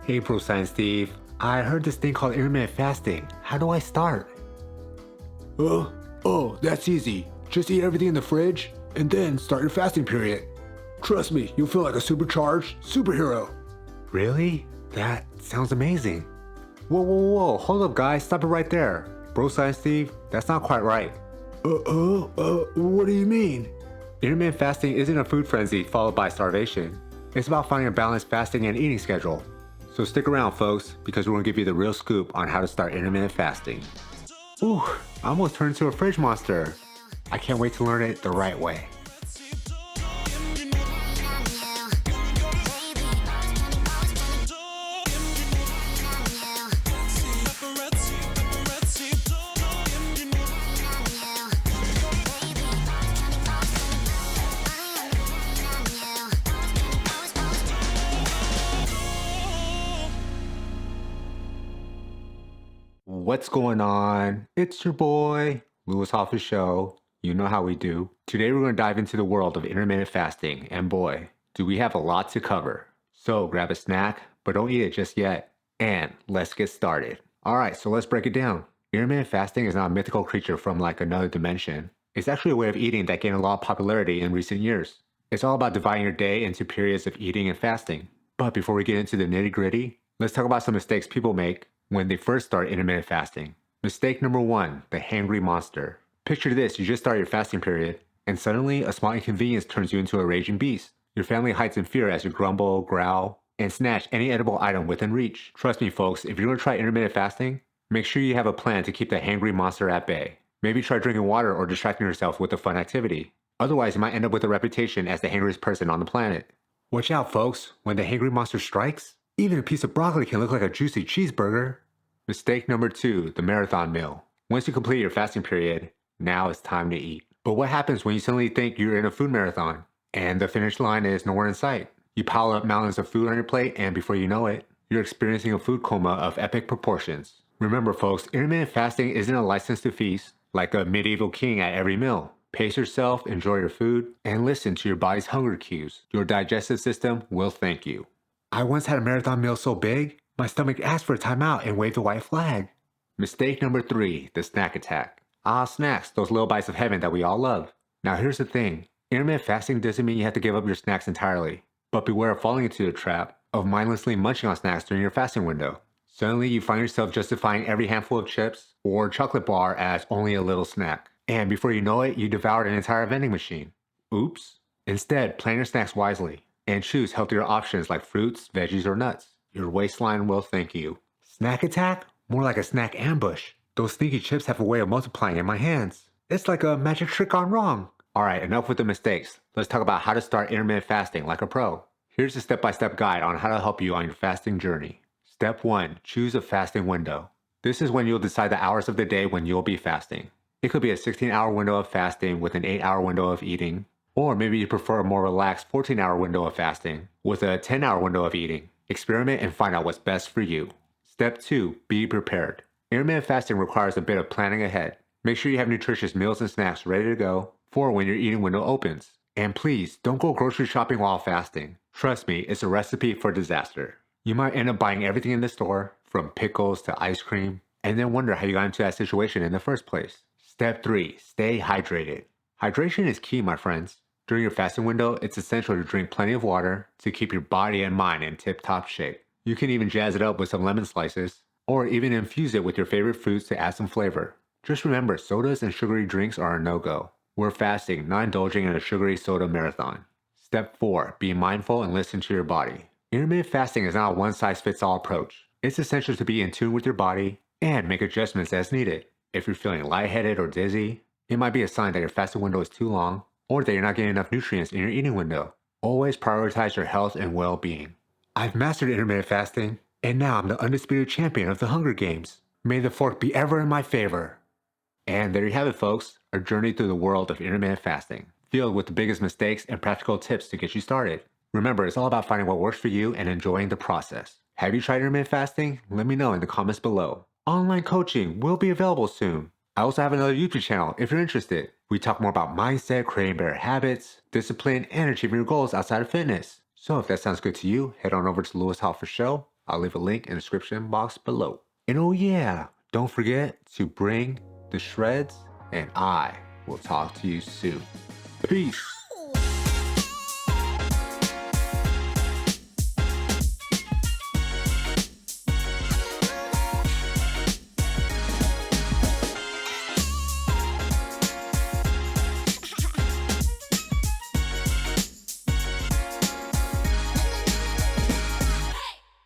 Hey, Bro Science Steve. I heard this thing called intermittent fasting. How do I start? That's easy. Just eat everything in the fridge and then start your fasting period. Trust me, you'll feel like a supercharged superhero. Really? That sounds amazing. Whoa. Hold up, guys. Stop it right there. Bro Science Steve, that's not quite right. What do you mean? Intermittent fasting isn't a food frenzy followed by starvation. It's about finding a balanced fasting and eating schedule. So stick around, folks, because we're going to give you the real scoop on how to start intermittent fasting. Ooh, I almost turned into a fridge monster. I can't wait to learn it the right way. What's going on? It's your boy, Louis Ha Fa Sho. You know how we do. Today we're going to dive into the world of intermittent fasting, and boy, do we have a lot to cover. So grab a snack, but don't eat it just yet, and let's get started. Alright, so let's break it down. Intermittent fasting is not a mythical creature from like another dimension. It's actually a way of eating that gained a lot of popularity in recent years. It's all about dividing your day into periods of eating and fasting. But before we get into the nitty-gritty, let's talk about some mistakes people make when they first start intermittent fasting. Mistake number 1, the hangry monster. Picture this, you just start your fasting period, and suddenly a small inconvenience turns you into a raging beast. Your family hides in fear as you grumble, growl, and snatch any edible item within reach. Trust me folks, if you're going to try intermittent fasting, make sure you have a plan to keep the hangry monster at bay. Maybe try drinking water or distracting yourself with a fun activity. Otherwise, you might end up with a reputation as the hangriest person on the planet. Watch out folks, when the hangry monster strikes, even a piece of broccoli can look like a juicy cheeseburger. Mistake number 2, the marathon meal. Once you complete your fasting period, now it's time to eat. But what happens when you suddenly think you're in a food marathon and the finish line is nowhere in sight? You pile up mountains of food on your plate and before you know it, you're experiencing a food coma of epic proportions. Remember folks, intermittent fasting isn't a license to feast like a medieval king at every meal. Pace yourself, enjoy your food, and listen to your body's hunger cues. Your digestive system will thank you. I once had a marathon meal so big, my stomach asked for a timeout and waved a white flag. Mistake number 3, the snack attack. Snacks, those little bites of heaven that we all love. Now here's the thing, intermittent fasting doesn't mean you have to give up your snacks entirely, but beware of falling into the trap of mindlessly munching on snacks during your fasting window. Suddenly you find yourself justifying every handful of chips or chocolate bar as only a little snack. And before you know it, you devoured an entire vending machine. Oops. Instead, plan your snacks wisely and choose healthier options like fruits, veggies, or nuts. Your waistline will thank you. Snack attack? More like a snack ambush. Those sneaky chips have a way of multiplying in my hands. It's like a magic trick gone wrong. Alright, enough with the mistakes. Let's talk about how to start intermittent fasting like a pro. Here's a step-by-step guide on how to help you on your fasting journey. Step 1. Choose a fasting window. This is when you'll decide the hours of the day when you'll be fasting. It could be a 16-hour window of fasting with an 8-hour window of eating. Or maybe you prefer a more relaxed 14-hour window of fasting with a 10-hour window of eating. Experiment and find out what's best for you. Step 2. Be prepared. Intermittent fasting requires a bit of planning ahead. Make sure you have nutritious meals and snacks ready to go for when your eating window opens. And please, don't go grocery shopping while fasting. Trust me, it's a recipe for disaster. You might end up buying everything in the store, from pickles to ice cream, and then wonder how you got into that situation in the first place. Step 3. Stay hydrated. Hydration is key, my friends. During your fasting window, it's essential to drink plenty of water to keep your body and mind in tip-top shape. You can even jazz it up with some lemon slices, or even infuse it with your favorite fruits to add some flavor. Just remember, sodas and sugary drinks are a no-go. We're fasting, not indulging in a sugary soda marathon. Step 4. Be mindful and listen to your body. Intermittent fasting is not a one-size-fits-all approach. It's essential to be in tune with your body and make adjustments as needed. If you're feeling lightheaded or dizzy, it might be a sign that your fasting window is too long or that you're not getting enough nutrients in your eating window. Always prioritize your health and well-being. I've mastered intermittent fasting, and now I'm the undisputed champion of the Hunger Games. May the fork be ever in my favor. And there you have it folks, a journey through the world of intermittent fasting, filled with the biggest mistakes and practical tips to get you started. Remember, it's all about finding what works for you and enjoying the process. Have you tried intermittent fasting? Let me know in the comments below. Online coaching will be available soon. I also have another YouTube channel if you're interested. We talk more about mindset, creating better habits, discipline, and achieving your goals outside of fitness. So if that sounds good to you, head on over to Louis Ha Fa Sho I'll leave a link in the description box below. And oh yeah, don't forget to bring the shreds, and I will talk to you soon. Peace.